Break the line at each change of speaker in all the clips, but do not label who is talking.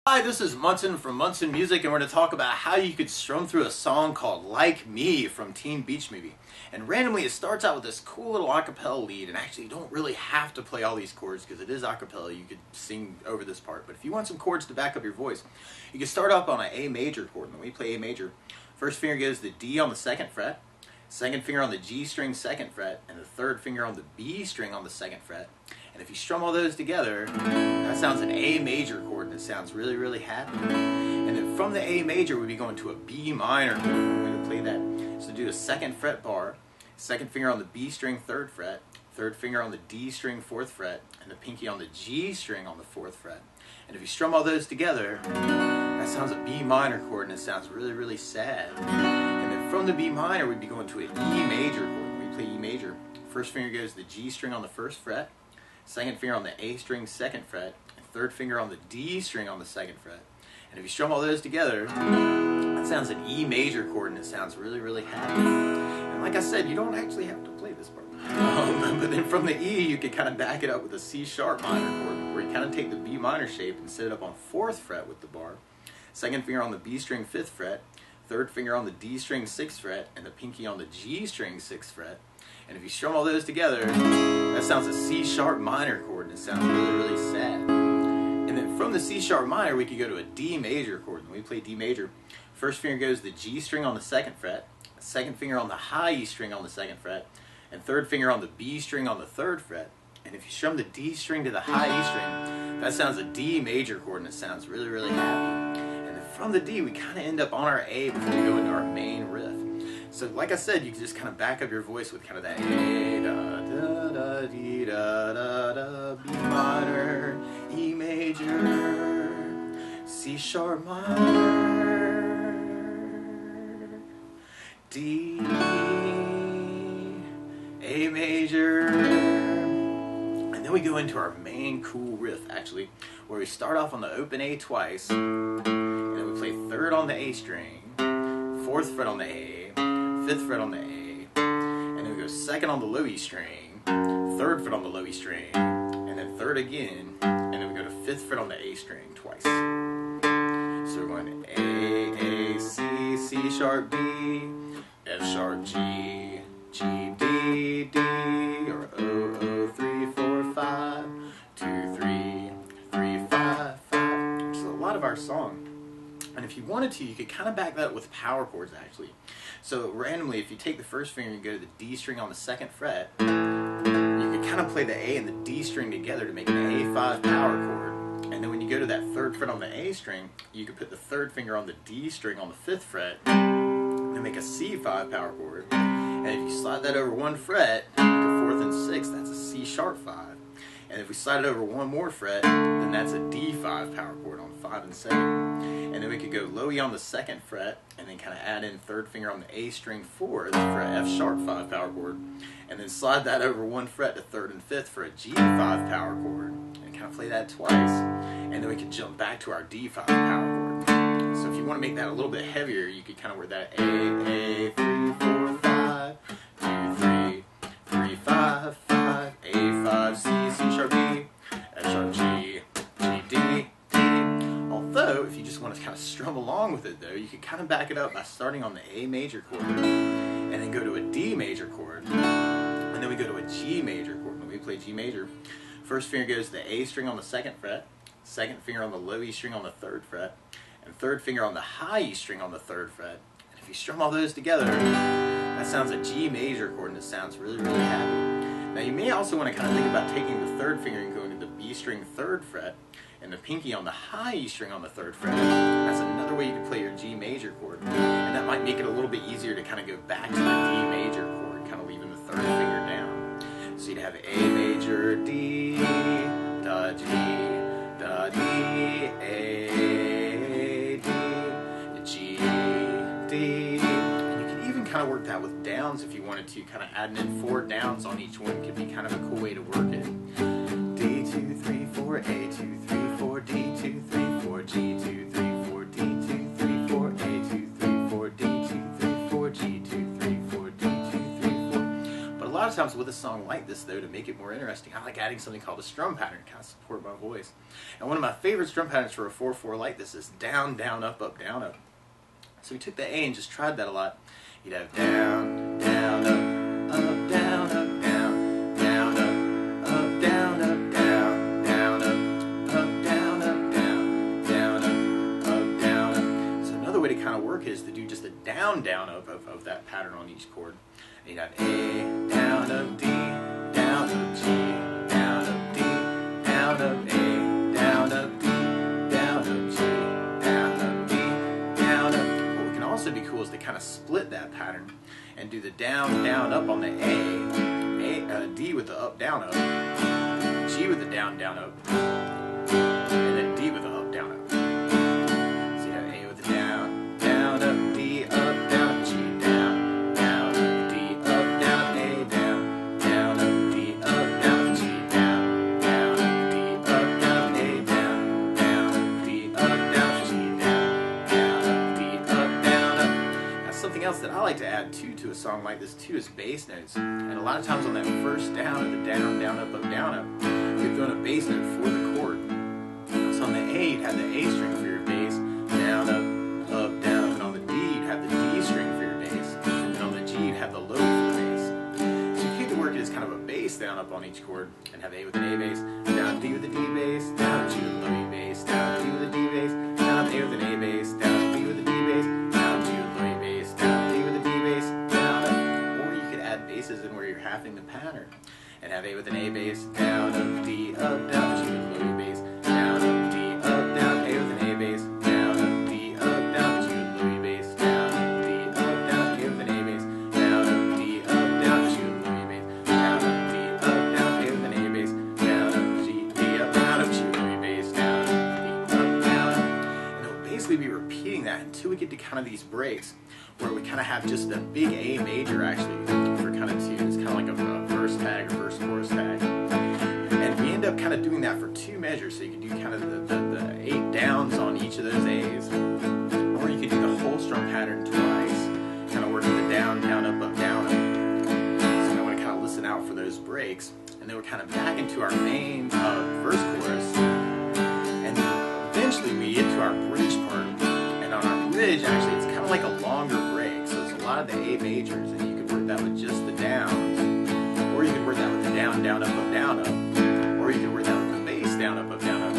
Hi, this is Munson from Munson Music, and we're going to talk about how you could strum through a song called Like Me from Teen Beach Movie. And randomly it starts out with this cool little acapella lead, and actually you don't really have to play all these chords because it is acapella. You could sing over this part, but if you want some chords to back up your voice, you can start up on an A major chord. And when we play A major, first finger goes to D on the 2nd fret, second finger on the G string 2nd fret, and the third finger on the B string on the 2nd fret. And if you strum all those together, that sounds an A major chord, and it sounds really, really happy. And then from the A major, we'd be going to a B minor chord. We're going to play that. So do a 2nd fret bar, second finger on the B string 3rd fret, third finger on the D string 4th fret, and the pinky on the G string on the 4th fret. And if you strum all those together, that sounds a B minor chord, and it sounds really, really sad. And then from the B minor, we'd be going to an E major chord. When we play E major, first finger goes to the G string on the 1st fret, second finger on the A string 2nd fret, and third finger on the D string on the 2nd fret. And if you strum all those together, that sounds an E major chord, and it sounds really, really happy. And like I said, you don't actually have to play this part. But then from the E, you can kind of back it up with a C sharp minor chord, where you kind of take the B minor shape and set it up on 4th fret with the bar, second finger on the B string 5th fret, third finger on the D string 6th fret, and the pinky on the G string 6th fret. And if you strum all those together, that sounds a C sharp minor chord, and it sounds really, really sad. And then from the C sharp minor, we could go to a D major chord. When we play D major, first finger goes to the G string on the 2nd fret, second finger on the high E string on the 2nd fret, and third finger on the B string on the 3rd fret. And if you strum the D string to the high E string, that sounds a D major chord, and it sounds really, really happy. And then from the D, we kind of end up on our A before we go into our main riff. So like I said, you can just kind of back up your voice with kind of that A, da, da, da, dee, da, da, da, B minor, E major, C sharp minor, D, A major, and then we go into our main cool riff actually, where we start off on the open A twice, and then we play 3rd on the A string, 4th fret on the A, 5th fret on the A, and then we go 2nd on the low E string, 3rd fret on the low E string, and then 3rd again, and then we go to 5th fret on the A string twice. So we're going A, C, C sharp, D, F sharp, G, G, D, D, or O, O, 3, 4, 5, 2, 3, 3, 5, 5, which is a lot of our song. And if you wanted to, you could kind of back that up with power chords actually. So randomly, if you take the first finger and go to the D string on the 2nd fret, you could kind of play the A and the D string together to make an A5 power chord. And then when you go to that 3rd fret on the A string, you could put the 3rd finger on the D string on the 5th fret and make a C5 power chord. And if you slide that over one fret to 4th and 6th, that's a C sharp 5. And if we slide it over one more fret, then that's a D5 power chord on 5 and 7. And then we could go low E on the 2nd fret, and then kind of add in 3rd finger on the A string 4th for a F sharp 5 power chord, and then slide that over one fret to 3rd and 5th for a G5 power chord, and kind of play that twice. And then we could jump back to our D5 power chord. So if you want to make that a little bit heavier, you could kind of work that A, 3, 4, 5, 2, 3, 3, 5, 5, A5, C, C sharp D, F sharp G, G, D, D. Although, if you just want to kind of strum along with it though, you can kind of back it up by starting on the A major chord, and then go to a D major chord, and then we go to a G major chord. When we play G major, first finger goes to the A string on the 2nd fret, second finger on the low E string on the 3rd fret, and third finger on the high E string on the 3rd fret. And if you strum all those together, that sounds a G major chord, and it sounds really, really happy. Now you may also want to kind of think about taking the 3rd finger and going to the B string 3rd fret, and the pinky on the high E string on the 3rd fret. That's another way you can play your G major chord, and that might make it a little bit easier to kind of go back to the D major chord, kind of leaving the 3rd finger down. So you'd have A major, D, da, G, da, D, A, D, G, D. And you can even kind of work that with downs if you wanted to, kind of adding in 4 downs on each one could be kind of a cool way to work it. D, 2, 3, 4, A, 2, 3, 4, D, 2, 3, 4, G, 2, 3, 4, D, 2, 3, 4, A, 2, 3, 4, D, 2, 3, 4, G, 2, 3, 4, D, 2, 3, 4. But a lot of times with a song like this, though, to make it more interesting, I like adding something called a strum pattern to kind of support my voice. And one of my favorite strum patterns for a 4/4 like this is down, down, up, down, up. So we took the A and just tried that a lot. You'd have down, down, up, down, up, down, down, up, down, up, down, down, up, down, up, down, down, up, down, up. So another way to kind of work is to do just a down, down, up of that pattern on each chord. And you'd have A, down, up, D, down, up, G, down, up, D, down, up, A, down, up, D, down, up, G, down, up, D, down, up. What we can also be cool is to kind of split that pattern and do the down, down, up on the A, D with the up, down, up, G with the down, down, up, and then D with the up, down, up. So you have A with the down, down, up, D, up, down, G, down, down, up, D, up, down, up, A, down, down, up, D, up, down, G, down, down, up, D, up, down, A, down, down, up, D, up, down, G, down, down, up, D, up, down, up. That's something else that I like to add to a song like this too is bass notes. And a lot of times on that first down of the down, down, up, down, up, you're throwing a bass note for the chord. So on the A, you'd have the A string for your bass, down, up, down, and on the D, you'd have the D string for your bass, and on the G, you'd have the low for the bass. So you could work it as kind of a bass down up on each chord, and have A with an A bass, down D with a D bass, down G with a low E bass, down D with a D bass, down A with an A bass, down B with a D bass, down G with a low E bass, down D with a D bass, down up. Or you could add basses in where you're halving the pattern, and have A with an A bass, down up, D up, down G with a low E bass, down up, D up, down A with an A bass, down up, D up, down G with a low E bass, down up, D up, down A with an A bass, down up, D up, down G with a low E bass, down up, D up, down A with an A bass, down up, G, D up, down up G with a low E bass, down up, D up, down up. And it'll basically be repeating that until we get to kind of these breaks where we kind of have just a big A major actually for kind of tunes, kind of like a verse tag or verse chorus tag. And we end up kind of doing that for 2 measures, so you can do kind of the 8 downs on each of those A's, or you could do the whole strum pattern twice, kind of working the down, down, up, down, up. So I want to kind of listen out for those breaks, and then we're kind of back into our main verse chorus, and eventually we get to our bridge part, and on our bridge actually it's kind of like a longer break, so it's a lot of the A majors, and you could work that with just the downs, or you could work that with the down, down, up, down, up, or you could work that with the bass, down, up, down, up,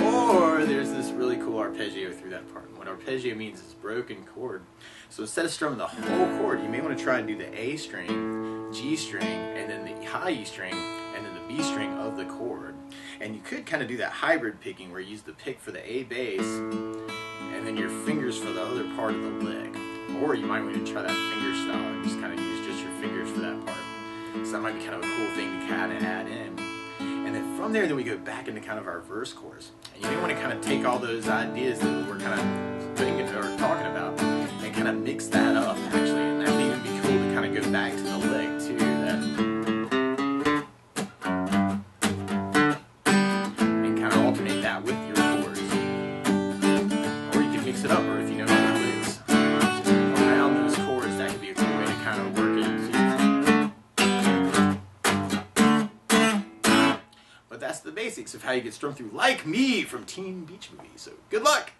or there's this really cool arpeggio through that part. And what arpeggio means is broken chord. So instead of strumming the whole chord, you may want to try and do the A string, G string, and then the high E string, and then the B string of the chord. And you could kind of do that hybrid picking where you use the pick for the A bass, and then your fingers for the other part of the lick. Or you might want to try that finger style and just kind of use just your fingers for that part. So that might be kind of a cool thing to kind of add in. And then from there, then we go back into kind of our verse chorus. And you may want to kind of take all those ideas that we're kind of thinking or talking about and kind of mix that up actually. And that may even be cool to kind of go back to the lick too. And kind of alternate that with your chords. Or you can mix it up, or if you know other licks around those chords, that could be a cool way to kind of work it too. But that's the basics of how you get strummed through like me from Teen Beach Movie. So good luck!